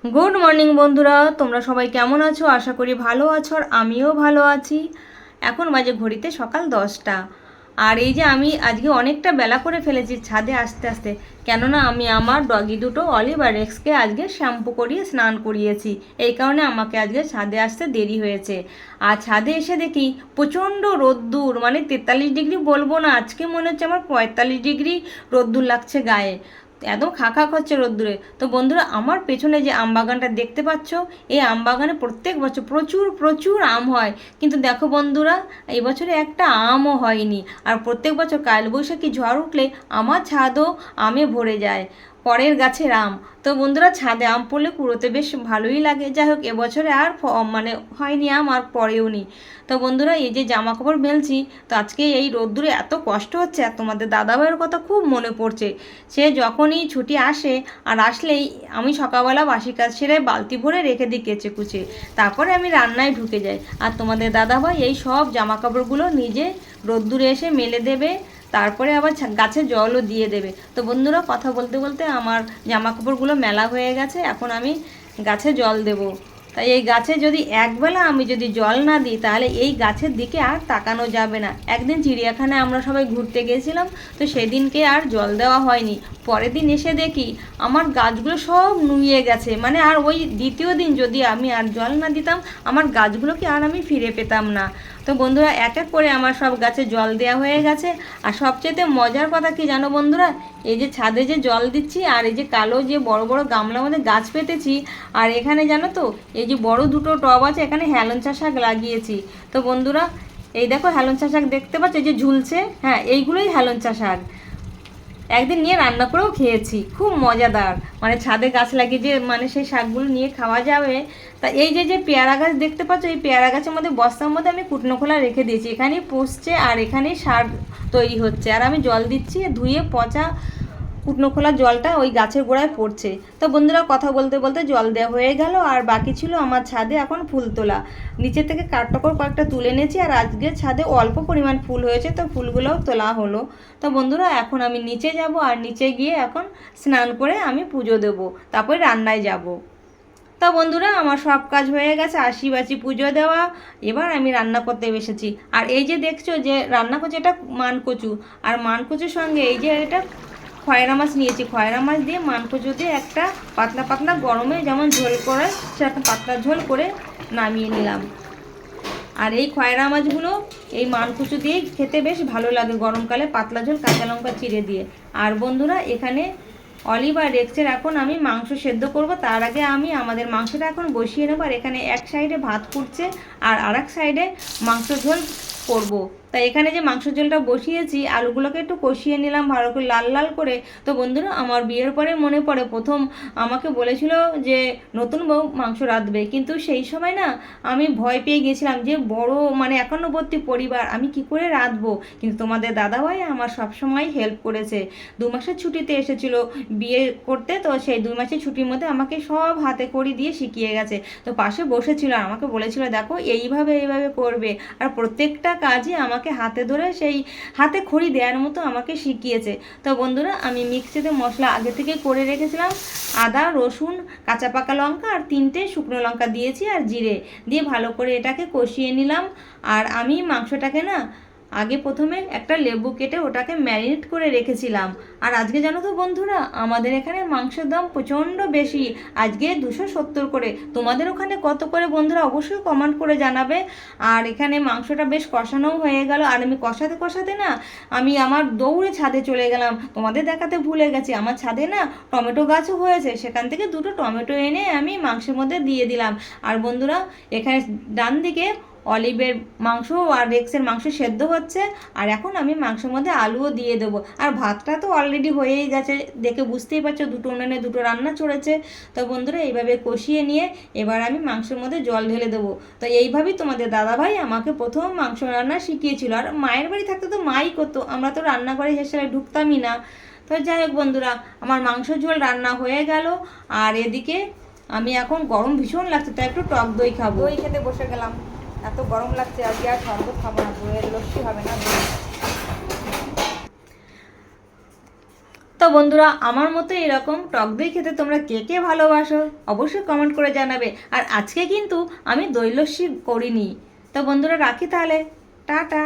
Good morning বন্ধুরা, তোমরা সবাই কেমন আছো? আশা করি ভালো আছো আর আমিও ভালো আছি। এখন বাজে ঘড়িতে সকাল 10টা। আর এই যে আমি আজকে অনেকটা বেলা করে ফেলেছি ছাদে আসতে আসতে, কেননা আমি আমার ডগি দুটো অলিভ আর রেক্সকে আজকে শ্যাম্পু করিয়ে স্নান করিয়েছি। এই কারণে আমাকে আজকে ছাদে আসতে দেরি হয়েছে। আর ছাদে এসে দেখি প্রচণ্ড রোদ্দুর, মানে 43 ডিগ্রি বলবো না, আজকে মনে হচ্ছে আমার 45 ডিগ্রি রোদ্দুর লাগছে গায়ে। একদম খা খা করছে রোদ্দুরে। তো বন্ধুরা, আমার পেছনে যে আম বাগানটা দেখতে পাচ্ছ, এই আম বাগানে প্রত্যেক বছর প্রচুর প্রচুর আম হয়, কিন্তু দেখো বন্ধুরা, এই বছরে একটা আমও হয়নি। আর প্রত্যেক বছর কালবৈশাখী ঝড় উঠলে আমার ছাদও আমে ভরে যায়, পরের গাছের আম। তো বন্ধুরা, ছাদে আম পড়লে কুড়োতে বেশ ভালোই লাগে। যাই হোক, এবছরে আর মানে হয়নি আম, আর পরেও নি। তো বন্ধুরা, এই যে জামা কাপড় মেলছি, তো আজকে এই রোদ্দুরে এত কষ্ট হচ্ছে, আর তোমাদের দাদাভাইয়ের কথা খুব মনে পড়ছে। সে যখনই ছুটি আসে, আর আসলেই আমি সকালবেলা বাসি কাজ সেরে বালতি ভরে রেখে দিই কেচে কুচে, তারপরে আমি রান্নায় ঢুকে যাই। আর তোমাদের দাদাভাই এই সব জামা কাপড়গুলো নিজে রোদ্দুরে এসে মেলে দেবে, তারপরে আবার গাছে জলও দিয়ে দেবে। তো বন্ধুরা, কথা বলতে বলতে আমার জামা কাপড়গুলো মেলা হয়ে গেছে, এখন আমি গাছে জল দেব। তাই এই গাছে যদি একবেলা আমি যদি জল না দিই, তাহলে এই গাছের দিকে আর তাকানো যাবে না। একদিন চিড়িয়াখানায় আমরা সবাই ঘুরতে গেছিলাম, তো সেদিনকে আর জল দেওয়া হয়নি। পরের দিন এসে দেখি আমার গাছগুলো সব নুয়ে গেছে, মানে আর ওই দ্বিতীয় দিন যদি আমি আর জল না দিতাম, আমার গাছগুলোকে আর আমি ফিরে পেতাম না। তো বন্ধুরা, এক এক করে আমার সব গাছে জল দেওয়া হয়ে গেছে। আর সবচেয়ে মজার কথা কি জানো বন্ধুরা, এই যে ছাদে যে জল দিচ্ছি, আর এই যে কালো যে বড় বড় গামলার মধ্যে গাছ পেতেছি, আর এখানে জানো তো, এই যে বড় দুটো টব আছে, এখানে হেলেঞ্চা শাক লাগিয়েছি। তো বন্ধুরা, এই দেখো হেলেঞ্চা শাক দেখতে পাচ্ছ, এই যে ঝুলছে, হ্যাঁ এইগুলোই হেলেঞ্চা শাক। একদিন নিয়ে রান্না করেও খেয়েছি, খুব মজাদার। মানে ছাদে গাছ লাগিয়ে যে মানে সেই শাকগুলো নিয়ে খাওয়া যাবে। তা এই যে যে পেয়ারা গাছ দেখতে পাচ্ছ, এই পেয়ারা গাছের মধ্যে বস্তার মধ্যে আমি কুটনো খোলা রেখে দিয়েছি, এখানেই পুষছে আর এখানেই সার তৈরি হচ্ছে। আর আমি জল দিচ্ছি, ধুয়ে পচা কুটনো খোলা জলটা ওই গাছের গোড়ায় পড়ছে। তো বন্ধুরা, কথা বলতে বলতে জল দেওয়া হয়ে গেল, আর বাকি ছিল আমার ছাদে এখন ফুল তোলা। নিচে থেকে কাঠটকর কয়েকটা তুলে এনেছি, আর আজকে ছাদে অল্প পরিমাণ ফুল হয়েছে, তো ফুলগুলোও তোলা হলো। তো বন্ধুরা, এখন আমি নিচে যাব, আর নিচে গিয়ে এখন স্নান করে আমি পুজো দেবো, তারপরে রান্নায় যাব। তা বন্ধুরা, আমার সব কাজ হয়ে গেছে, আশি বাঁচি পুজো দেওয়া, এবার আমি রান্না করতে বসেছি। আর এই যে দেখছো যে রান্না করছে, এটা মানকচু। আর মানকচুর সঙ্গে এই যে এটা খয়রা মাছ নিয়েছি, খয়রা মাছ দিয়ে মানকচু দিয়ে একটা পাতলা পাতলা গরমে যেমন ঝোল করে সেরকম পাতলা ঝোল করে নামিয়ে নিলাম। আর এই খয়রা মাছগুলো এই মানকুচু দিয়ে খেতে বেশ ভালো লাগে গরমকালে, পাতলা ঝোল কাঁচা লঙ্কা চিড়ে দিয়ে। আর বন্ধুরা, এখানে অলিভ আর রেক্সের এখন আমি মাংস সেদ্ধ করব, তার আগে আমি আমাদের মাংসটা এখন বসিয়ে নেবো। আর এখানে এক সাইডে ভাত ফুটছে, আর আরেক সাইডে মাংস ঝোল করব। তাই এখানে যে মাংস ঝোলটা বসিয়েছি, আলুগুলোকে একটু কষিয়ে নিলাম ভালো করে লাল লাল করে। তো বন্ধুরা, আমার বিয়ের পরে মনে পড়ে প্রথম আমাকে বলেছিল যে নতুন বউ মাংস রাঁধবে, কিন্তু সেই সময় না আমি ভয় পেয়ে গেছিলাম যে বড় মানে একান্নবর্তী পরিবার, আমি কি করে রাঁধবো। কিন্তু তোমাদের দাদাভাই আমার সবসময় হেল্প করেছে। 2 মাসের ছুটিতে এসেছিল বিয়ে করতে, তো সেই 2 মাসের ছুটির মধ্যে আমাকে সব হাতে খড়ি দিয়ে শিখিয়ে গেছে। তো পাশে বসেছিল আর আমাকে বলেছিল, দেখো এইভাবে এইভাবে করবে। আর প্রত্যেকটা কাজই আমাকে হাতে ধরে সেই হাতে খড়ি দেওয়ার মতো আমাকে শিখিয়েছে। তো বন্ধুরা, আমি মিক্সিতে মশলা আগে থেকে করে রেখেছিলাম, আদা রসুন কাঁচা পাকা লঙ্কা আর 3টে শুকনো লঙ্কা দিয়েছি, আর জিরে দিয়ে ভালো করে এটাকে কষিয়ে নিলাম। আর আমি মাংসটাকে না আগে প্রথমে একটা লেবু কেটে ওটাকে ম্যারিনেট করে রেখেছিলাম। আর আজকে জানো তো বন্ধুরা, আমাদের এখানে মাংসের দাম প্রচণ্ড বেশি, আজকে 270 করে। তোমাদের ওখানে কত করে বন্ধুরা অবশ্যই কমেন্ট করে জানাবে। আর এখানে মাংসটা বেশ কষানোও হয়ে গেল, আর আমি কষাতে কষাতে না আমি আমার দৌড়ে ছাদে চলে গেলাম, তোমাদের দেখাতে ভুলে গেছি, আমার ছাদে না টমেটো গাছও হয়েছে, সেখান থেকে 2টো টমেটো এনে আমি মাংসের মধ্যে দিয়ে দিলাম। আর বন্ধুরা, এখানে ডান দিকে অলিভের মাংস আর রেক্সের মাংস সেদ্ধ হচ্ছে, আর এখন আমি মাংসের মধ্যে আলুও দিয়ে দেবো। আর ভাতটা তো অলরেডি হয়েই গেছে, দেখে বুঝতেই পারছো 2টো উনুনে 2টো রান্না চড়েছে। তো বন্ধুরা, এইভাবে কষিয়ে নিয়ে এবার আমি মাংসের মধ্যে জল ঢেলে দেবো। তো এইভাবেই তোমাদের দাদাভাই আমাকে প্রথম মাংস রান্না শিখিয়েছিল। আর মায়ের বাড়ি থাকতে তো মাই করতো, আমরা তো রান্নাঘরে হেসে ঢুকতামই না। তো যাই হোক বন্ধুরা, আমার মাংস ঝোল রান্না হয়ে গেল। আর এদিকে আমি এখন গরম ভীষণ লাগছে, তাই একটু টক দই খাবো, দই খেতে বসে গেলাম। এত গরম লাগছে, আজকে আর শরবত খাবো না, দইয়ের লস্যি হবে না। তো তো বন্ধুরা, আমার মতো এরকম টক দই খেতে তোমরা কে কে ভালোবাসো অবশ্যই কমেন্ট করে জানাবে। আর আজকে কিন্তু আমি দই লস্যি করিনি। তো বন্ধুরা, রাখি তাহলে, টাটা।